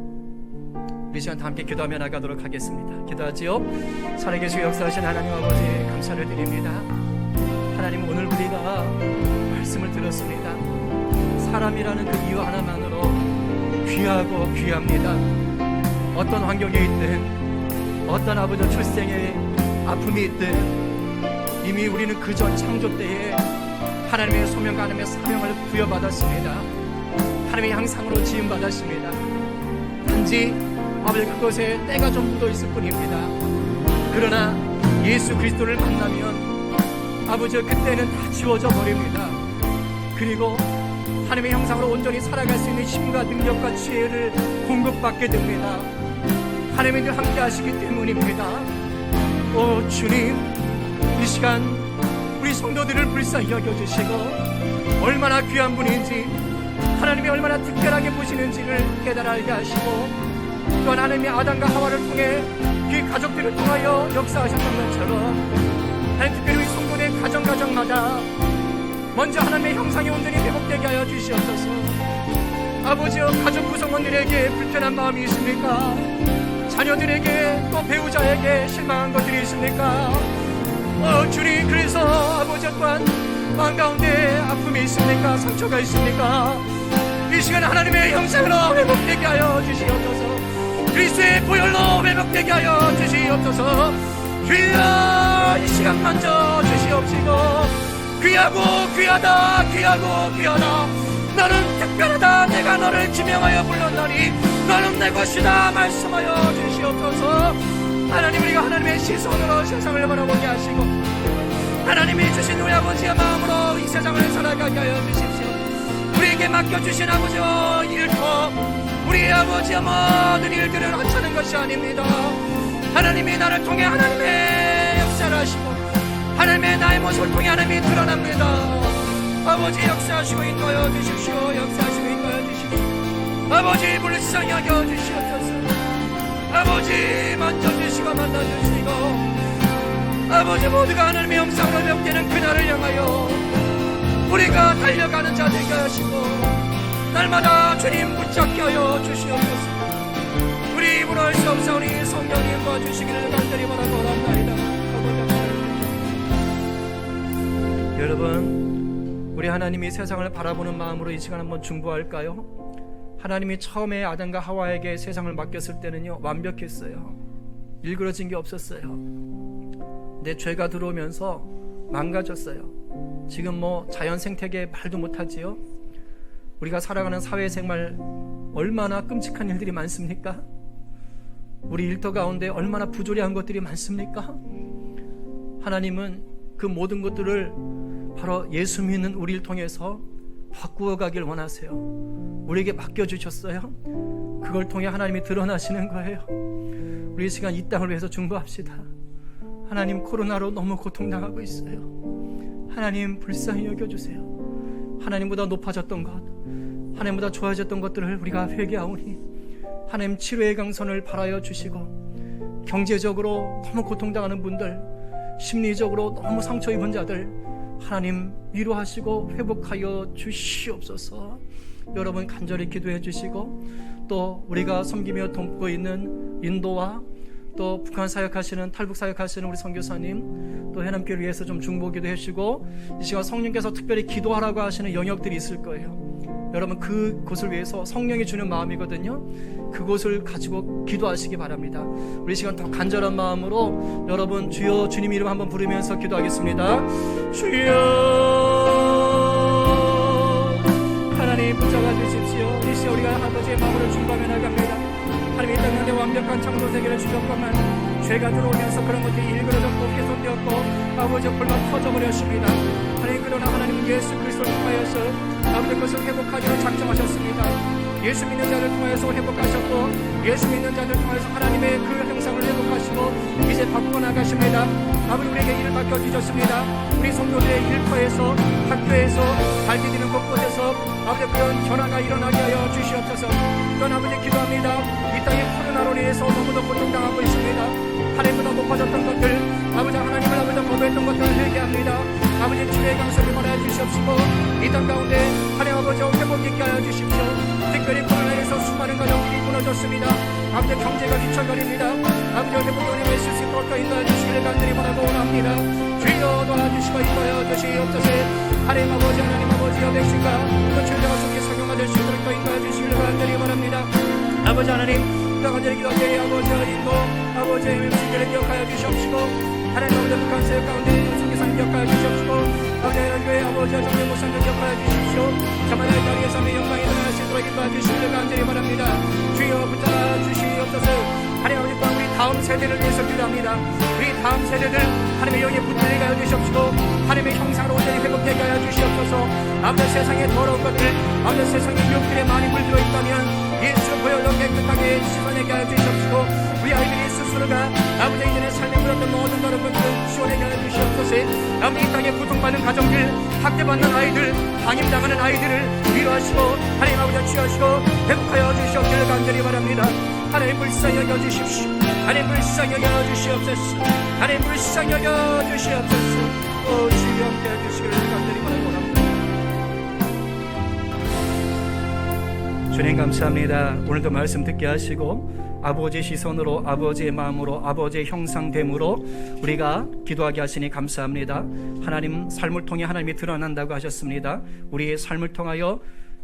우리 시간 다 함께 기도하며 나가도록 하겠습니다. 기도하지요. 살아계시고 역사하신 하나님 아버지, 감사를 드립니다. 하나님, 오늘 우리가 말씀을 들었습니다. 사람이라는 그 이유 하나만으로 귀하고 귀합니다. 어떤 환경에 있든, 어떤 아버지 출생의 아픔이 있든, 이미 우리는 그 전 창조 때에 하나님의 소명과 하나님의 사명을 부여받았습니다. 하나님의 형상으로 지음받았습니다. 단지 아버지 그것에 때가 좀 묻어 있을 뿐입니다. 그러나 예수 그리스도를 만나면 아버지 그때는 다 지워져 버립니다. 그리고 하나님의 형상으로 온전히 살아갈 수 있는 힘과 능력과 지혜를 공급받게 됩니다. 하나님이 늘 함께 하시기 때문입니다. 오 주님, 이 시간 우리 성도들을 불쌍히 여겨주시고 얼마나 귀한 분인지, 하나님이 얼마나 특별하게 보시는지를 깨달아 알게 하시고, 또한 하나님이 아담과 하와를 통해 그 가족들을 통하여 역사하셨던 것처럼 하나님 특별히 우리 성도의 가정마다 먼저 하나님의 형상이 온전히 회복되게 하여 주시옵소서. 아버지여, 가족 구성원들에게 불편한 마음이 있습니까? 자녀들에게 또 배우자에게 실망한 것들이 있습니까? 주님, 그래서 아버지 또한 마음 가운데 아픔이 있습니까? 상처가 있습니까? 이 시간 하나님의 형상으로 회복되게 하여 주시옵소서. 그리스도의 보혈로 회복되게 하여 주시옵소서. 주여, 이 시간 만져 주시옵시고, 귀하고 귀하다, 귀하고 귀하다, 너는 특별하다, 내가 너를 지명하여 불렀나니 너는 내 것이다 말씀하여 주시옵소서. 하나님, 우리가 하나님의 시선으로 세상을 바라보게 하시고 하나님이 주신 우리 아버지의 마음으로 이 세상을 살아가게 하여 주십시오. 우리에게 맡겨주신 아버지와 일터, 우리 아버지의 모든 일들을 하찮은 것이 아닙니다. 하나님이 나를 통해 하나님의 역사를 하시고 하나님의 나의 모습을 통해 하나님이 드러납니다. 아버지 역사하시고 인도하여 주십시오. 역사하시고 인도하여 주십시오. 아버지 불쌍히 여겨 주시옵소서. 아버지 만져주시고 만나주시고, 아버지 모두가 하나님의 형상으로 회복되는 그날을 향하여 우리가 달려가는 자 되게 하시고 날마다 주님 붙잡게 하여 주시옵소서. 우리 입으로 할 수 없사오니 성령님 도와주시기를 간절히 바라고 원합니다. 여러분, 우리 하나님이 세상을 바라보는 마음으로 이 시간 한번 중보할까요? 하나님이 처음에 아담과 하와에게 세상을 맡겼을 때는요, 완벽했어요. 일그러진 게 없었어요. 근데 죄가 들어오면서 망가졌어요. 지금 자연 생태계 말도 못하지요. 우리가 살아가는 사회생활 얼마나 끔찍한 일들이 많습니까? 우리 일터 가운데 얼마나 부조리한 것들이 많습니까? 하나님은 그 모든 것들을 바로 예수 믿는 우리를 통해서 바꾸어 가길 원하세요. 우리에게 맡겨주셨어요. 그걸 통해 하나님이 드러나시는 거예요. 우리 이 시간 이 땅을 위해서 중보합시다. 하나님, 코로나로 너무 고통당하고 있어요. 하나님 불쌍히 여겨주세요. 하나님보다 높아졌던 것, 하나님보다 좋아졌던 것들을 우리가 회개하오니 하나님 치료의 강선을 바라여 주시고, 경제적으로 너무 고통당하는 분들, 심리적으로 너무 상처 입은 자들 하나님 위로하시고 회복하여 주시옵소서. 여러분 간절히 기도해 주시고, 또 우리가 섬기며 돕고 있는 인도와 또 북한 사역하시는, 탈북 사역하시는 우리 선교사님, 또 해남교를 위해서 좀 중보기도 해주시고, 이 시간 성령께서 특별히 기도하라고 하시는 영역들이 있을 거예요. 여러분 그곳을 위해서 성령이 주는 마음이거든요. 그곳을 가지고 기도하시기 바랍니다. 우리 시간 더 간절한 마음으로 여러분 주여, 주님 이름 한번 부르면서 기도하겠습니다. 주여, 하나님 붙잡아 주십시오. 이 시간 우리가 아버지의 마음으로 중보하며 나갑니다. 하나님, 이 땅에 완벽한 창조 세계를 주셨건만 죄가 들어오면서 그런 것들이 일그러졌고 훼손되었고 아버지 불만 터져버렸습니다. 하나님, 그러나 하나님은 예수 그리스도를 통하여서 아버지 것을 회복하기로 작정하셨습니다. 예수 믿는 자를 통해서 회복하셨고, 예수 믿는 자들 통해서 하나님의 그 형상을 회복하시고 이제 바꾸어 나가십니다. 아버지, 우리에게 일을 맡겨주셨습니다. 우리 성도들의 일터에서, 학교에서, 발디디는 곳곳에서 아버지 그런 변화가 일어나게 하여 주시옵소서. 또한 아버지 기도합니다. 이 땅의 코로나로 인해서 너무도 고통당하고 있습니다. 하나님보다 높아졌던 것들, 아버지 하나님을 아버지 거부했던 것들을 회개합니다. 아버지 주의 강성을 말하여 주시옵시고, 이 땅 가운데 하나님 아버지 회복 있게 하여 주십시오. 특별히 코로나에서 수많은 가정들이 무너졌습니다. 아버지 경제가 뒤척거립니다. 아버지 회복을 위해 쓸 수 있도록 인도해 주시기를 간절히 바라고 원합니다. 주여 도와주시고 인도하여 주시옵소서. 하나님 아버지여 백신과 그 천자가 속히 성용받을 수 있도록 인도해 주시기를 간절히 바랍니다. 아버지 하나님, 간절히 기도하게 아버지와 인도, 아버지의 힘을 기억하여 주시옵시고, 하나님 아버지 북한 세력 가운데 성교사님 기억하여 주시옵시고, 아버지 교회 아버지와 정령 목사님 기억하여 주십시오. 자만의 자리에서 내 영광이 일어날 수 있도록 인도해 주시기를 간절히 바랍니다. 주여 붙잡아 주시옵소서. 하나님 아버지 또한 우리 다음 세대를 위해서 기도합니다. 우리 다음 세대들 하나님의 영에 붙들리게 하여 주시옵시고 하나님의 형상으로 온전히 회복되게 하여 주시옵소서. 아버지 세상의 더러운 것들, 아버지 세상의 유혹들에 많이 물들어 있다면 예수 보혈로 깨끗하게 씻어내게 하여 주시옵시고 우리 아이들이 스스로가 아버지 이전에 삶에 물었던 모든 더러운 것들을 지워내게 하여 주시옵소서. 아버지 이 땅에 고통받는 가정들, 학대받는 아이들, 방임당하는 아이들을 위로하시고 하나님 아버지 취하시고 회복하여 주시옵기를 간절히 바랍니다. 하나님 불쌍히 여겨주십시오. 하나님 불쌍히 여겨주시옵소서. 하나님 불쌍히 여겨주시옵소서. 오 주여 함께 해주시기를 간절히 바라옵니다. 주님 감사합니다. 오늘도 말씀 듣게 하시고 아버지의 시선으로, 아버지의 마음으로, 아버지의 형상됨으로 우리가 기도하게 하시니 감사합니다. 하나님 삶을 통해 하나님이 드러난다고 하셨습니다. 우리의 삶을 통하여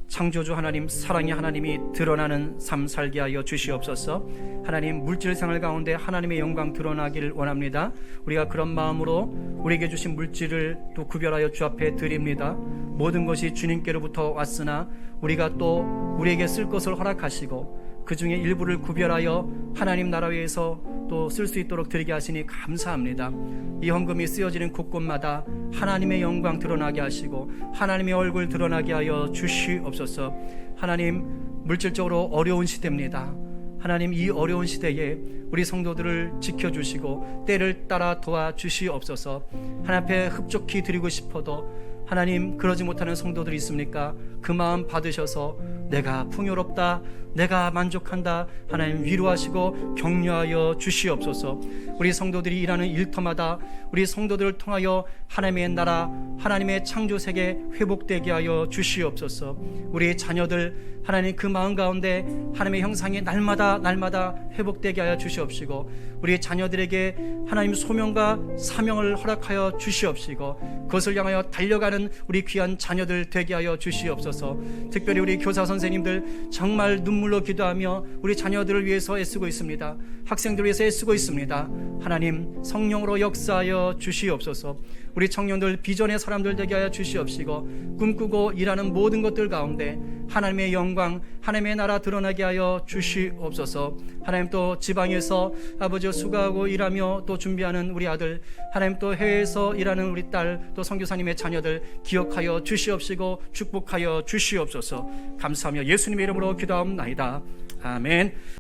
창조주 하나님, 사랑의 하나님이 드러나는 삶 살게 하여 주시옵소서. 하나님 물질 생활 가운데 하나님의 영광 드러나기를 원합니다. 우리가 그런 마음으로 우리에게 주신 물질을 또 구별하여 주 앞에 드립니다. 모든 것이 주님께로부터 왔으나 우리가 또 우리에게 쓸 것을 허락하시고 그 중에 일부를 구별하여 하나님 나라 위해서 또 쓸 수 있도록 드리게 하시니 감사합니다. 이 헌금이 쓰여지는 곳곳마다 하나님의 영광 드러나게 하시고 하나님의 얼굴 드러나게 하여 주시옵소서. 하나님 물질적으로 어려운 시대입니다. 하나님 이 어려운 시대에 우리 성도들을 지켜주시고 때를 따라 도와주시옵소서. 하나님 앞에 흡족히 드리고 싶어도 하나님 그러지 못하는 성도들이 있습니까? 그 마음 받으셔서 내가 풍요롭다, 내가 만족한다, 하나님 위로하시고 격려하여 주시옵소서. 우리 성도들이 일하는 일터마다 우리 성도들을 통하여 하나님의 나라, 하나님의 창조세계 회복되게 하여 주시옵소서. 우리 자녀들 하나님 그 마음 가운데 하나님의 형상이 날마다 회복되게 하여 주시옵시고 우리 자녀들에게 하나님 소명과 사명을 허락하여 주시옵시고 그것을 향하여 달려가는 우리 귀한 자녀들 되게 하여 주시옵소서. 특별히 우리 교사 선생님들 정말 눈물로 기도하며 우리 자녀들을 위해서 애쓰고 있습니다. 학생들을 위해서 애쓰고 있습니다. 하나님 성령으로 역사하여 주시옵소서. 우리 청년들 비전의 사람들 되게 하여 주시옵시고 꿈꾸고 일하는 모든 것들 가운데 하나님의 영광, 하나님의 나라 드러나게 하여 주시옵소서. 하나님 또 지방에서 아버지 수고하고 일하며 또 준비하는 우리 아들, 하나님 또 해외에서 일하는 우리 딸, 또 선교사님의 자녀들 기억하여 주시옵시고 축복하여 주시옵소서. 감사하며 예수님의 이름으로 기도하옵나이다. 아멘.